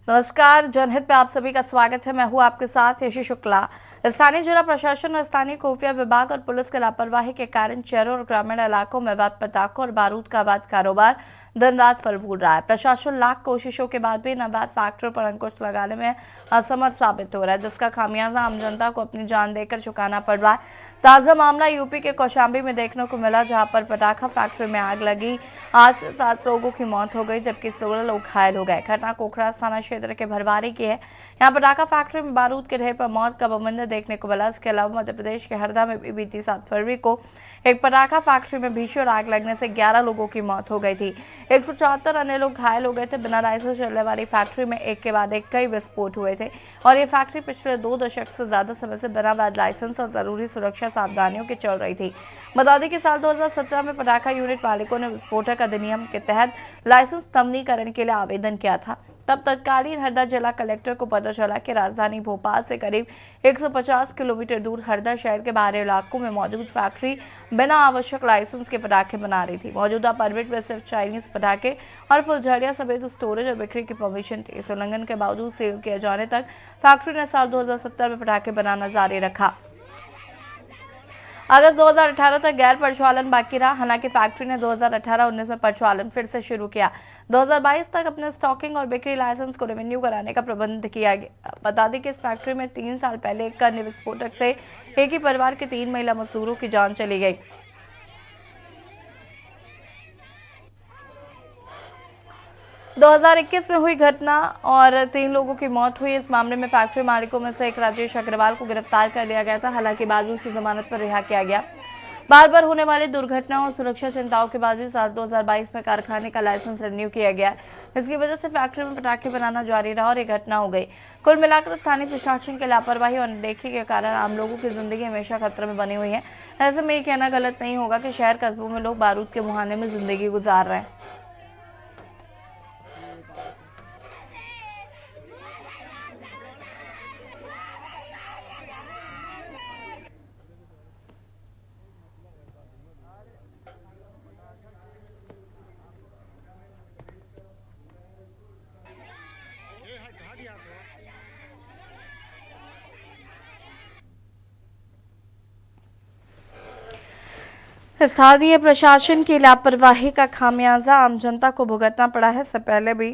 नमस्कार, जनहित पे आप सभी का स्वागत है। मैं हूं आपके साथ यशी शुक्ला। स्थानीय जिला प्रशासन और स्थानीय खुफिया विभाग और पुलिस की लापरवाही के कारण शहरों और ग्रामीण इलाकों में अवैध पटाखों और बारूद का अवैध कारोबार दिन रात फल फूल रहा है। प्रशासन लाख कोशिशों के बाद भी इन अवैध फैक्ट्रियों पर अंकुश लगाने में असमर्थ साबित हो रहा है, जिसका खामियाजा आम जनता को अपनी जान देकर चुकाना पड़ रहा है। ताजा मामला यूपी के कौशाम्बी में देखने को मिला, जहां पर पटाखा फैक्ट्री में आग लगी। आग से 7 लोगों की मौत हो गई, जबकि 16 लोग घायल हो गए। घटना कोखरा थाना क्षेत्र के भरवारी की है। यहाँ पटाखा फैक्ट्री में बारूद के ढेर पर मौत का बवंडर देखने को मिला। इसके अलावा मध्य प्रदेश के हरदा में भी बीती 7 फरवरी को एक पटाखा फैक्ट्री में भीषण आग लगने से 11 लोगों की मौत हो गई थी। 174 अन्य लोग घायल हो गए थे। बिना लाइसेंस चलने वाली फैक्ट्री में एक के बाद एक कई विस्फोट हुए थे और ये फैक्ट्री पिछले 2 दशक से ज्यादा समय से बिना वैध लाइसेंस और जरूरी सुरक्षा सावधानियों के चल रही थी। बता दें कि साल 2017 में पटाखा यूनिट मालिकों ने विस्फोटक अधिनियम के तहत लाइसेंस नवीनीकरण के लिए आवेदन किया था। तब तत्कालीन हरदा जिला कलेक्टर को पता चला कि राजधानी भोपाल से करीब 150 किलोमीटर दूर हरदा शहर के बाहरी इलाकों में मौजूद फैक्ट्री बिना आवश्यक लाइसेंस के पटाखे बना रही थी। मौजूदा परमिट में सिर्फ चाइनीज पटाखे और फुलझड़ियां समेत स्टोरेज और बिक्री की परमिशन थी। इस उल्लंघन के बावजूद सेल किए जाने तक फैक्ट्री ने साल 2017 में पटाखे बनाना जारी रखा। अगस्त 2018 तक गैर प्रज्वलन बाकी रहा। हालांकि फैक्ट्री ने 2018-19 में प्रज्वलन फिर से शुरू किया। 2022 तक अपने स्टॉकिंग और बिक्री लाइसेंस को रिन्यू कराने का प्रबंध किया गया। बता दें कि इस फैक्ट्री में 3 साल पहले एक अन्य विस्फोटक से एक ही परिवार के 3 महिला मजदूरों की जान चली गई। दो 2021 में हुई घटना और 3 लोगों की मौत हुई। इस मामले में फैक्ट्री मालिकों में से एक राजेश अग्रवाल को गिरफ्तार कर लिया गया था। हालांकि बाद में उसे जमानत पर रिहा किया गया। बार बार होने वाली दुर्घटनाओं और सुरक्षा चिंताओं के बाद भी साल 2022 में कारखाने का लाइसेंस रिन्यू किया गया। इसकी वजह से फैक्ट्री में पटाखे बनाना जारी रहा और ये घटना हो गई। कुल मिलाकर स्थानीय प्रशासन की लापरवाही और अनदेखी के कारण आम लोगों की जिंदगी हमेशा खतरे में बनी हुई है। ऐसे में ये कहना गलत नहीं होगा कि शहर कस्बों में लोग बारूद के मुहाने में जिंदगी गुजार रहे हैं। स्थानीय प्रशासन की लापरवाही का खामियाजा आम जनता को भुगतना पड़ा है। इससे पहले भी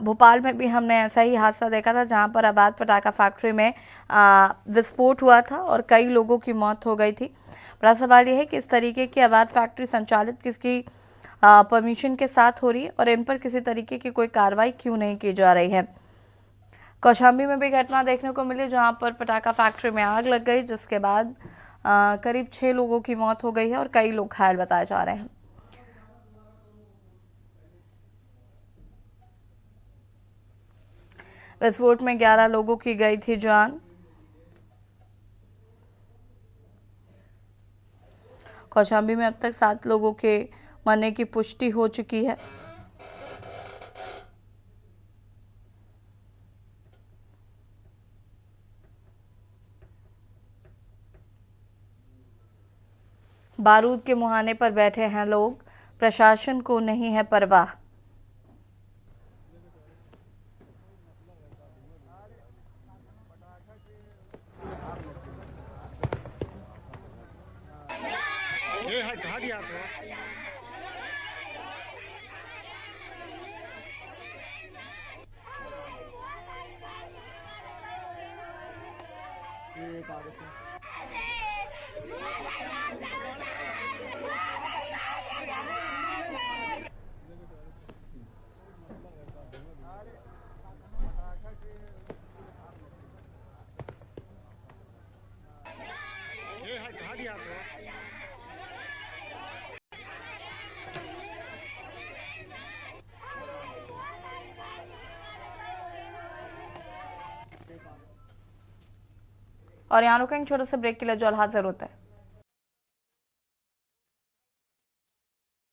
भोपाल में भी हमने ऐसा ही हादसा देखा था, जहां पर अवैध पटाखा फैक्ट्री में विस्फोट हुआ था और कई लोगों की मौत हो गई थी। बड़ा सवाल यह है कि इस तरीके की अवैध फैक्ट्री संचालित किसकी परमिशन के साथ हो रही है और इन पर किसी तरीके की कोई कार्रवाई क्यों नहीं की जा रही है। कौशाम्बी में भी घटना देखने को मिली, जहां पर पटाखा फैक्ट्री में आग लग गई, जिसके बाद करीब 6 लोगों की मौत हो गई है और कई लोग घायल बताए जा रहे हैं। विस्फोट में 11 लोगों की गई थी जान। कौशाम्बी में अब तक 7 लोगों के मरने की पुष्टि हो चुकी है। बारूद के मुहाने पर बैठे हैं लोग, प्रशासन को नहीं है परवाह। ये हटा दिया तो ये कागज ये हटा दिया तो और यहाँ रुकेंगे छोटे से ब्रेक के लिए, जो हाजिर होता है।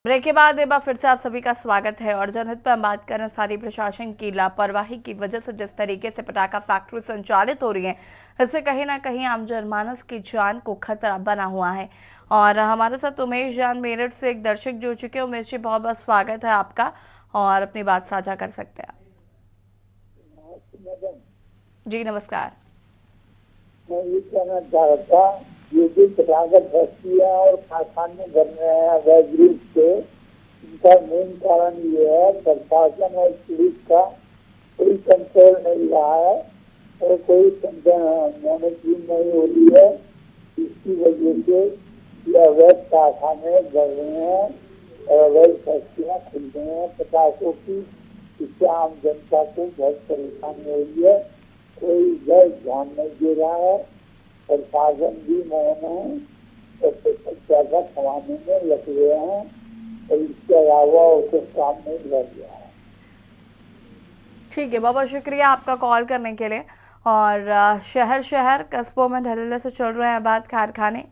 ब्रेक के बाद एक बार फिर से आप सभी का स्वागत है। और जनहित पर हम बात कर रहे हैं सारी प्रशासन की लापरवाही की वजह से जिस तरीके से पटाखा फैक्ट्री संचालित हो रही है, इससे कहीं ना कहीं आम जनमानस की जान को खतरा बना हुआ है। और हमारे साथ उमेश जान मेरठ से एक दर्शक जुड़ चुके हैं। उमेश जी, बहुत बहुत स्वागत है आपका और अपनी बात साझा कर सकते हैं आप। जी नमस्कार। मैं ये कहना चाह रहा था, ये जो पटाखा फैक्ट्रियाँ और कारखाने बन रहे हैं अवैध रूप से, इनका मेन कारण ये है प्रशासन और पुलिस का कोई कंट्रोल नहीं रहा है और कोई मॉनिटरिंग नहीं हो रही है। इसकी वजह से ये अवैध कारखाने बढ़ रहे हैं और अवैध फैक्ट्रियाँ खुल रही हैं पटाखों की। इससे आम जनता को बहुत परेशानी हो रही है। कोई इधर ध्यान नहीं दे रहा है, प्रशासन भी मौन है और पैसा कमाने में लग गए हैं और इसके अलावा उसे काम नहीं लग गया है। ठीक है, बहुत बहुत शुक्रिया आपका कॉल करने के लिए। और शहर शहर कस्बों में धड़ल्ले से चल रहे हैं अवैध कारखाने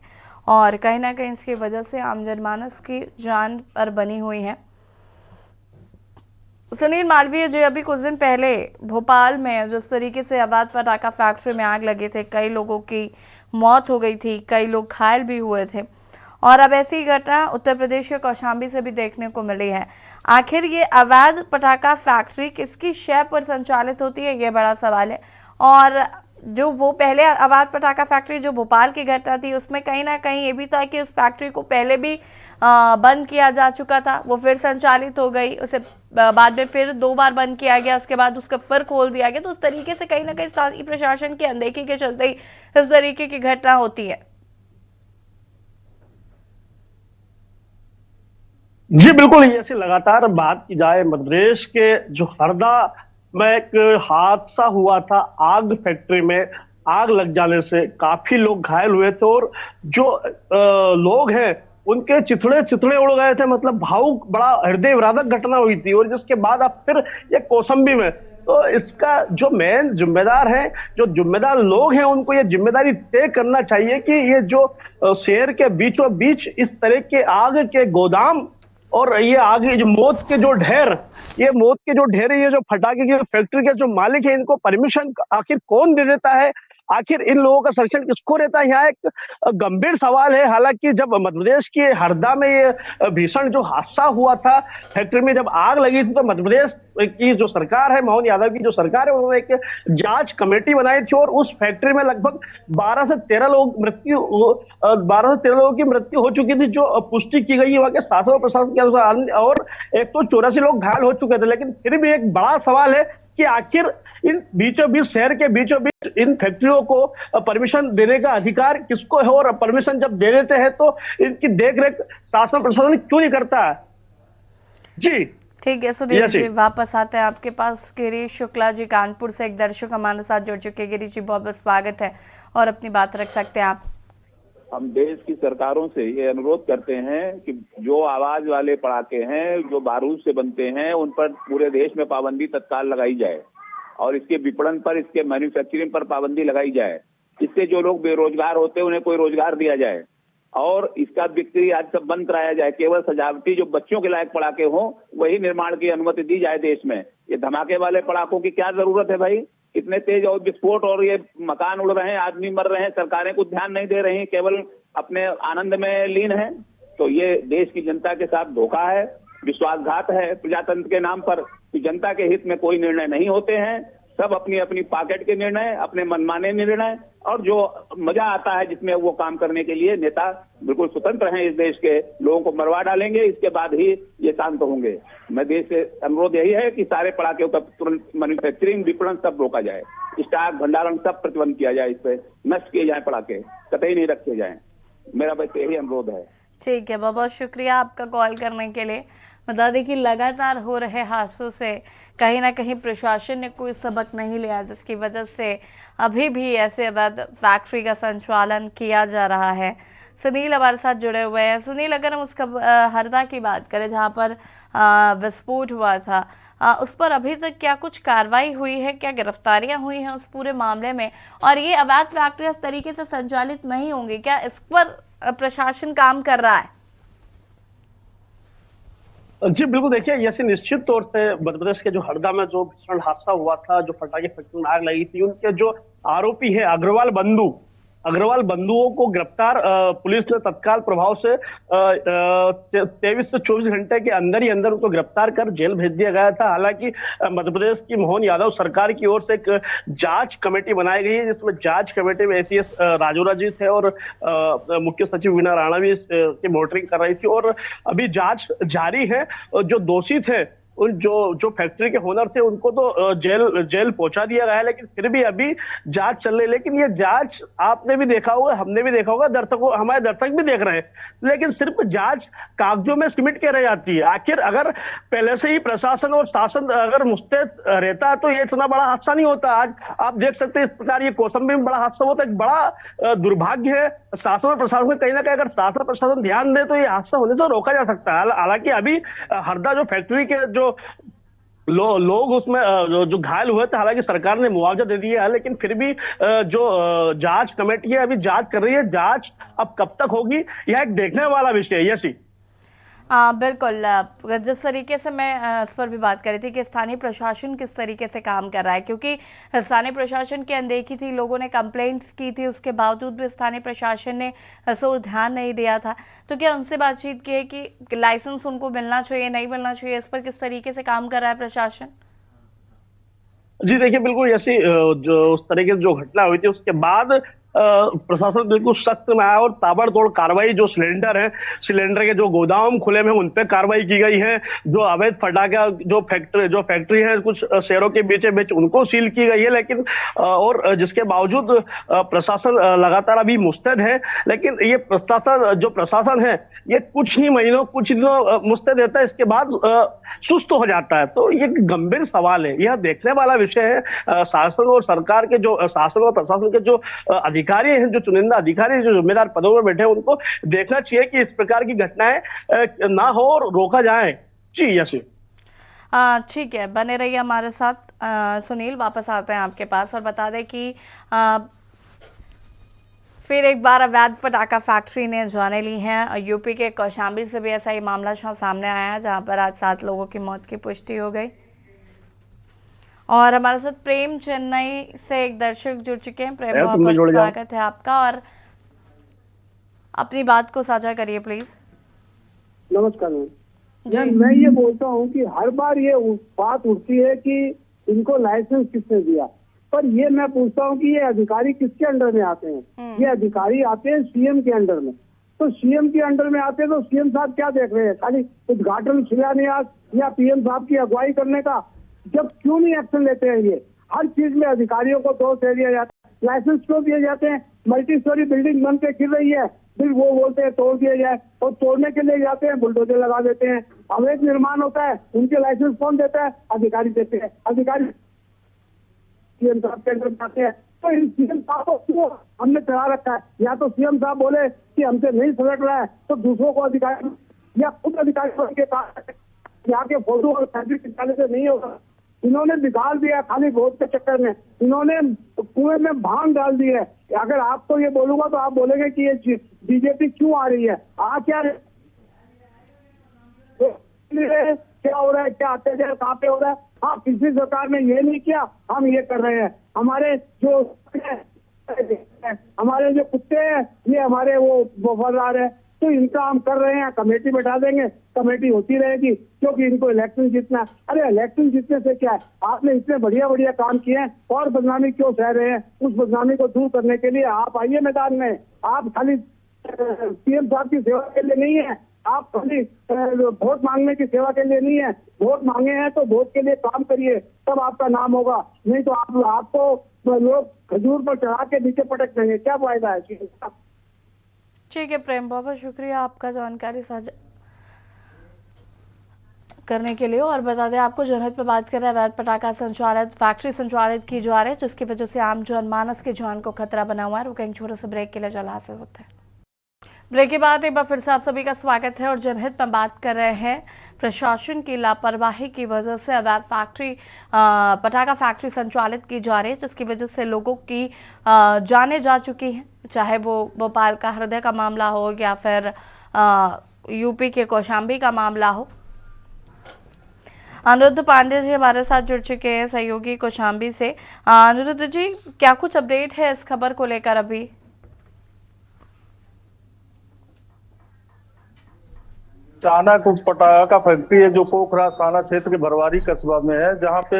और कहीं ना कहीं इसकी वजह से आम जनमानस की जान पर बनी हुई है। सुनील मालवीय जी, अभी कुछ दिन पहले भोपाल में जिस तरीके से अवैध पटाखा फैक्ट्री में आग लगे थे, कई लोगों की मौत हो गई थी, कई लोग घायल भी हुए थे और अब ऐसी घटना उत्तर प्रदेश के कौशाम्बी से भी देखने को मिली है। आखिर ये अवैध पटाखा फैक्ट्री किसकी शय पर संचालित होती है, ये बड़ा सवाल है। और जो वो पहले अवैध पटाखा फैक्ट्री जो भोपाल की घटना थी, उसमें कहीं ना कहीं ये भी था कि उस फैक्ट्री को पहले भी बंद किया जा चुका था, वो फिर संचालित हो गई, उसे बाद में फिर 2 बार बंद किया गया, उसके बाद उसका फिर खोल दिया गया। तो उस तरीके से कहीं ना कहीं स्थानीय प्रशासन की अनदेखी के चलते ही इस तरीके की घटना होती है। जी बिल्कुल, ऐसे लगातार बात की जाए मध्य प्रदेश के जो हरदा में एक हादसा हुआ था, आग फैक्ट्री में आग लग जाने से काफी लोग घायल हुए थे और जो लोग हैं उनके चिथड़े चिथड़े उड़ गए थे। मतलब भावुक, बड़ा हृदय विदारक घटना हुई थी। और जिसके बाद अब फिर ये कौशाम्बी में, तो इसका जो मेन जिम्मेदार है, जो जिम्मेदार लोग हैं, उनको ये जिम्मेदारी तय करना चाहिए कि ये जो शहर के बीचों बीच इस तरह के आग के गोदाम और ये आगे जो मौत के जो ढेर, ये जो फटाके की फैक्ट्री के जो मालिक है, इनको परमिशन आखिर कौन दे देता है, आखिर इन लोगों का संरक्षण किसको रहता है, यहाँ एक गंभीर सवाल है। हालांकि जब मध्य प्रदेश के हरदा में ये भीषण जो हादसा हुआ था, फैक्ट्री में जब आग लगी थी, तो मध्य प्रदेश की जो सरकार है, मोहन यादव की जो सरकार है, उन्होंने एक जांच कमेटी बनाई थी और उस फैक्ट्री में लगभग 12 से 13 लोगों की मृत्यु हो चुकी थी, जो पुष्टि की गई है वहां के शासन प्रशासन के अनुसार। और 184 लोग घायल हो चुके थे। लेकिन फिर भी एक बड़ा सवाल है कि आखिर इन बीचों बीच, शहर के बीचों बीच इन फैक्ट्रियों को परमिशन देने का अधिकार किसको है, और परमिशन जब दे देते हैं तो इनकी देखरेख शासन प्रशासन क्यों नहीं करता है। जी ठीक है सुनील जी, वापस आते हैं आपके पास। गिरीश शुक्ला जी कानपुर से एक दर्शक हमारे साथ जुड़ चुके हैं। गिरीश जी, बहुत बहुत स्वागत है और अपनी बात रख सकते हैं आप। हम देश की सरकारों से ये अनुरोध करते हैं कि जो आवाज वाले पटाखे हैं, जो बारूद से बनते हैं, उन पर पूरे देश में पाबंदी तत्काल लगाई जाए और इसके विपणन पर, इसके मैन्युफैक्चरिंग पर पाबंदी लगाई जाए। इससे जो लोग बेरोजगार होते हैं उन्हें कोई रोजगार दिया जाए और इसका बिक्री आज सब बंद कराया जाए। केवल सजावटी जो बच्चों के लायक पटाखे हों, वही निर्माण की अनुमति दी जाए देश में। ये धमाके वाले पटाखों की क्या जरूरत है भाई? इतने तेज और विस्फोट, और ये मकान उड़ रहे हैं, आदमी मर रहे हैं, सरकारें कुछ ध्यान नहीं दे रही, केवल अपने आनंद में लीन है। तो ये देश की जनता के साथ धोखा है, विश्वासघात है प्रजातंत्र के नाम पर। कि जनता के हित में कोई निर्णय नहीं होते हैं, सब अपनी अपनी पॉकेट के निर्णय, अपने मनमाने निर्णय, और जो मजा आता है जिसमें वो काम करने के लिए नेता बिल्कुल स्वतंत्र हैं। इस देश के लोगों को मरवा डालेंगे, इसके बाद ही ये शांत होंगे। मैं देश से अनुरोध यही है कि सारे पटाखों का तुरंत मैन्युफैक्चरिंग, विपणन सब रोका जाए, स्टॉक भंडारण सब प्रतिबंध किया जाए, इस पे नष्ट किए जाए, पटाखे कतई नहीं रखे जाए। मेरा बस यही अनुरोध है। ठीक है, बहुत बहुत शुक्रिया आपका कॉल करने के लिए। बता दें कि लगातार हो रहे हादसों से कहीं ना कहीं प्रशासन ने कोई सबक नहीं लिया, जिसकी वजह से अभी भी ऐसे अवैध फैक्ट्री का संचालन किया जा रहा है। सुनील हमारे साथ जुड़े हुए हैं। सुनील, अगर हम उसका हरदा की बात करें जहां पर विस्फोट हुआ था, उस पर अभी तक क्या कुछ कार्रवाई हुई है, क्या गिरफ्तारियां हुई हैं उस पूरे मामले में? और ये अवैध फैक्ट्री इस तरीके से संचालित नहीं होंगी, क्या इस पर प्रशासन काम कर रहा है? जी बिल्कुल, देखिए ऐसे निश्चित तौर से मध्य प्रदेश के जो हरदा में जो भीषण हादसा हुआ था, जो पटाखे फैक्ट्री में आग लगी थी, उनके जो आरोपी है अग्रवाल बंधु, अग्रवाल बंधुओं को गिरफ्तार पुलिस ने तत्काल प्रभाव से 23 से 24 घंटे के अंदर ही अंदर उनको गिरफ्तार कर जेल भेज दिया गया था। हालांकि मध्य प्रदेश की मोहन यादव सरकार की ओर से एक जांच कमेटी बनाई गई है, जिसमें जांच कमेटी में एसीएस राजोरा जी थे और मुख्य सचिव वीना राणा भी की मॉनिटरिंग कर रही थी। और अभी जांच जारी है। जो दोषी थे, उन जो फैक्ट्री के ओनर थे, उनको तो जेल पहुंचा दिया गया है, लेकिन फिर भी अभी जांच चल रही है। लेकिन ये जांच आपने भी देखा होगा, हमने भी देखा होगा, हमारे दर्शक भी देख रहे हैं, लेकिन सिर्फ जांच कागजों में सिमट के रह जाती है। आखिर अगर पहले से ही प्रशासन और शासन अगर मुस्तैद रहता तो ये इतना बड़ा हादसा नहीं होता। आज आप देख सकते हैं इस प्रकार ये कौशाम्बी में बड़ा हादसा होता है। एक बड़ा दुर्भाग्य है शासन और प्रशासन को, कहीं ना कहीं अगर शासन प्रशासन ध्यान दे तो ये हादसा होने से रोका जा सकता है। हालांकि अभी हरदा जो फैक्ट्री के जो लोग उसमें जो घायल हुए थे, हालांकि सरकार ने मुआवजा दे दिया है, लेकिन फिर भी जो जांच कमेटी है अभी जांच कर रही है। जांच अब कब तक होगी यह एक देखने वाला विषय है। यसी बिल्कुल, जिस तरीके से मैं इस पर भी बात कर रही थी कि स्थानीय प्रशासन किस तरीके से काम कर रहा है, क्योंकि स्थानीय प्रशासन की अनदेखी थी, लोगों ने कंप्लेंट्स की थी, उसके बावजूद भी स्थानीय प्रशासन ने इस ओर ध्यान नहीं दिया था। तो क्या उनसे बातचीत की है कि लाइसेंस उनको मिलना चाहिए, नहीं मिलना चाहिए, इस पर किस तरीके से काम कर रहा है प्रशासन? जी देखिए, बिल्कुल ऐसी जो उस तरीके से जो घटना हुई थी उसके बाद प्रशासन बिल्कुल सख्त में आया और ताबड़तोड़ कार्रवाई, जो सिलेंडर के जो गोदाम खुले में उन पे कार्रवाई की गई है। जो अवैध फटाखा जो फैक्ट्री है कुछ शहरों के बीच उनको सील की गई है। लेकिन और जिसके बावजूद प्रशासन लगातार अभी मुस्तैद है। लेकिन ये प्रशासन है ये कुछ ही महीनों कुछ दिनों मुस्तैद रहता है, इसके बाद सुस्त हो जाता है। तो ये गंभीर सवाल है, यह देखने वाला विषय है। शासन और सरकार के जो शासन और प्रशासन के जो अधिकारी हैं, जो चुनिंदा अधिकारी जो जिम्मेदार पदों में बैठे हैं, उनको देखना चाहिए कि इस प्रकार की घटनाएं ना हो और रोका जाए। जी यस, ठीक है, बने रहिए हमारे साथ। सुनील, वापस आते हैं आपके पास और बता दें कि फिर एक बार अवैध पटाखा फैक्ट्री ने जाने ली हैं। यूपी के कौशाम्बी से भी ऐसा ही मामला सामने आया है, जहां पर आज 7 लोगों की मौत की पुष्टि हो गई। और हमारे साथ प्रेम चेन्नई से एक दर्शक जुड़ चुके हैं। प्रेम, बहुत स्वागत है आपका और अपनी बात को साझा करिए प्लीज। नमस्कार मैम, मैं ये बोलता हूँ कि हर बार ये बात उठती है कि इनको लाइसेंस किसने दिया, पर ये मैं पूछता हूँ कि ये अधिकारी किसके अंडर में आते हैं? ये अधिकारी आते हैं सीएम के अंडर में। तो सीएम के अंडर में आते हैं तो सीएम साहब क्या देख रहे हैं? खाली उद्घाटन, शिलान्यास या पीएम साहब की अगुवाई करने का? जब क्यों नहीं एक्शन लेते हैं? ये हर चीज में अधिकारियों को दोष दे दिया जाता है। लाइसेंस क्यों दिए जाते हैं? मल्टी स्टोरी बिल्डिंग बन के गिर रही है, फिर वो बोलते हैं तोड़ दिया जाए, और तोड़ने के लिए जाते हैं बुलडोजर लगा देते हैं। अवैध निर्माण होता है, उनके लाइसेंस कौन देता है? अधिकारी देते हैं। अधिकारी सीएम साहब के अंदर जाते हैं। तो इन सीएम साहब को क्यों हमने चढ़ा रखा है? या तो सीएम साहब बोले कि हमसे नहीं सलट रहा है तो दूसरों को अधिकारी या खुद अधिकारी के पास यहाँ के फोटो और फैब्रिक निकालने से नहीं होगा। इन्होंने बिगाड़ दिया खाली वोट के चक्कर में, इन्होंने कुएं में भांग डाल दी है। अगर आपको ये बोलूंगा तो आप बोलेंगे कि ये बीजेपी क्यों आ रही है? क्या हो रहा है? क्या अत्याचार कहाँ पे हो रहा है? हाँ, किसी सरकार ने ये नहीं किया, हम ये कर रहे हैं। हमारे जो कुत्ते हैं ये हमारे वो वफादार है, तो इनका हम कर रहे हैं। कमेटी बैठा देंगे, कमेटी होती रहेगी क्योंकि इनको इलेक्शन जीतना है। अरे इलेक्शन जीतने से क्या है? आपने इतने बढ़िया बढ़िया काम किए हैं और बदनामी क्यों सह रहे हैं? उस बदनामी को दूर करने के लिए आप आइए मैदान में। आप खाली सीएम साहब की सेवा के लिए नहीं है, आप खाली वोट मांगने की सेवा के लिए नहीं है। वोट मांगे हैं तो वोट के लिए काम करिए, तब आपका नाम होगा। नहीं तो आपको लोग खजूर पर चढ़ा के नीचे पटक देंगे, क्या फायदा है? ठीक है प्रेम, बहुत बहुत शुक्रिया आपका जानकारी साझा करने के लिए। और बता दें आपको, जनहित पर बात कर रहे हैं, अवैध पटाखा संचालित फैक्ट्री संचालित की जा रही है, जिसकी वजह से आम जनमानस की जान को खतरा बना हुआ है। रुकेंगे छोटे से ब्रेक के लिए, जल्द हासिल होते हैं। ब्रेक के बाद एक बार फिर से आप सभी का स्वागत है और जनहित पर बात कर रहे हैं। प्रशासन की लापरवाही की वजह से अवैध पटाखा फैक्ट्री संचालित की जा रही है, जिसकी वजह से लोगों की जानें जा चुकी हैं, चाहे वो भोपाल का हृदय का मामला हो या फिर यूपी के कौशाम्बी का मामला हो। अनिरुद्ध पांडे जी हमारे साथ जुड़ चुके हैं, सहयोगी कौशाम्बी से। अनिरुद्ध जी, क्या कुछ अपडेट है इस खबर को लेकर? अभी चाणक पटाखा फैक्ट्री है जो पोखराज थाना क्षेत्र के भरवारी कस्बा में है, जहाँ पे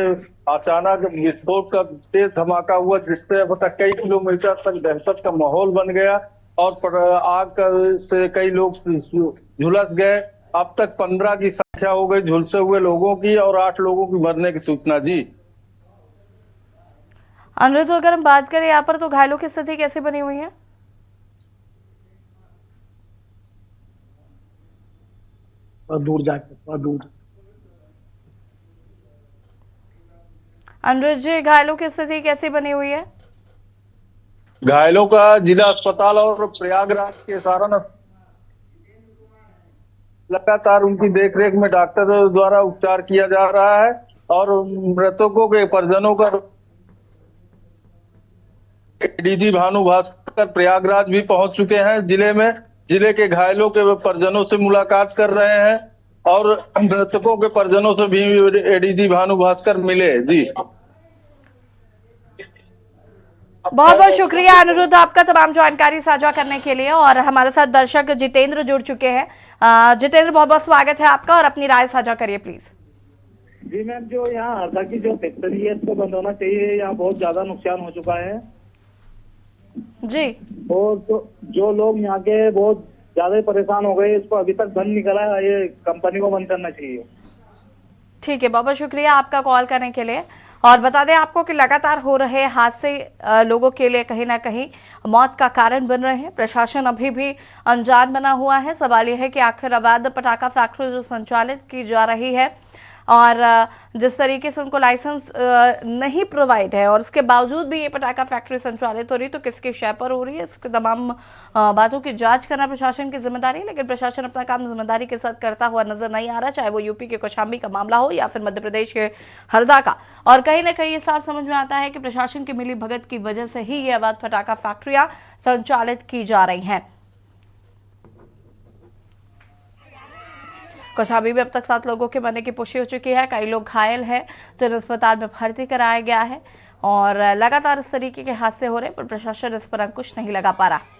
अचानक विस्फोट का तेज धमाका हुआ, जिससे कई किलोमीटर तक दहशत का माहौल बन गया और आग से कई लोग झुलस गए। अब तक 15 की संख्या हो गई झुलसे हुए लोगों की और 8 लोगों की मरने की सूचना। जी अनुरुद्ध, अगर हम बात करें यहाँ पर तो घायलों की स्थिति कैसी बनी हुई है? दूर जाके दूर। अनुरुद्ध जी, घायलों की स्थिति कैसी बनी हुई है? घायलों का जिला अस्पताल और प्रयागराज के सारण लगातार उनकी देखरेख में डॉक्टरों द्वारा उपचार किया जा रहा है और मृतकों के परिजनों का डीजी भानु भास्कर प्रयागराज भी पहुंच चुके हैं जिले के घायलों के परिजनों से मुलाकात कर रहे हैं और मृतकों के परिजनों से भी एडीजी भानु भास्कर मिले। जी बहुत बहुत शुक्रिया अनुरुद्ध आपका तमाम जानकारी साझा करने के लिए। और हमारे साथ दर्शक जितेंद्र जुड़ चुके हैं। जितेंद्र, बहुत बहुत स्वागत है आपका और अपनी राय साझा करिए प्लीज। जी मैम, जो यहाँ हरदा की जो फैक्ट्री है इसको बंद होना चाहिए। यहाँ बहुत ज्यादा नुकसान हो चुका है जी, और जो लोग यहाँ के बहुत ज्यादा परेशान हो गए, इसको अभी तक बंद नहीं करा है, ये कंपनी को बंद करना चाहिए। ठीक है, बहुत बहुत शुक्रिया आपका कॉल करने के लिए। और बता दें आपको कि लगातार हो रहे हादसे लोगों के लिए कहीं ना कहीं मौत का कारण बन रहे हैं। प्रशासन अभी भी अनजान बना हुआ है। सवाल यह है कि आखिर अवैध पटाखा फैक्ट्री जो संचालित की जा रही है और जिस तरीके से उनको लाइसेंस नहीं प्रोवाइड है और उसके बावजूद भी ये पटाखा फैक्ट्री संचालित हो रही है, तो किसके शय पर हो रही है, इसके तमाम बातों की जांच करना प्रशासन की जिम्मेदारी है। लेकिन प्रशासन अपना काम जिम्मेदारी के साथ करता हुआ नजर नहीं आ रहा, चाहे वो यूपी के कौशाम्बी का मामला हो या फिर मध्य प्रदेश के हरदा का। और कहीं ना कहीं ये साफ समझ में आता है कि प्रशासन की मिली भगत की वजह से ही ये अवैध पटाखा फैक्ट्रियां संचालित की जा रही हैं। कौशाम्बी में अब तक 7 लोगों के मरने की पुष्टि हो चुकी है। कई लोग घायल हैं, जिन्हें अस्पताल में भर्ती कराया गया है। और लगातार इस तरीके के हादसे हो रहे हैं, पर प्रशासन इस पर अंकुश नहीं लगा पा रहा।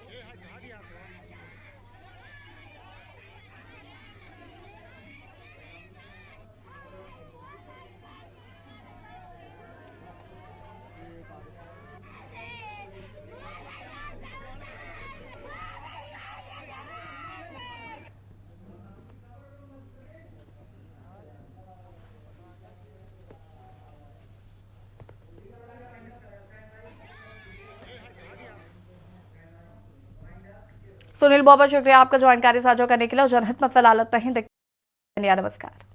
सुनील, बहुत बहुत शुक्रिया आपका जानकारी साझा करने के लिए। जनहित में फिलहाल नहीं देखते। नमस्कार।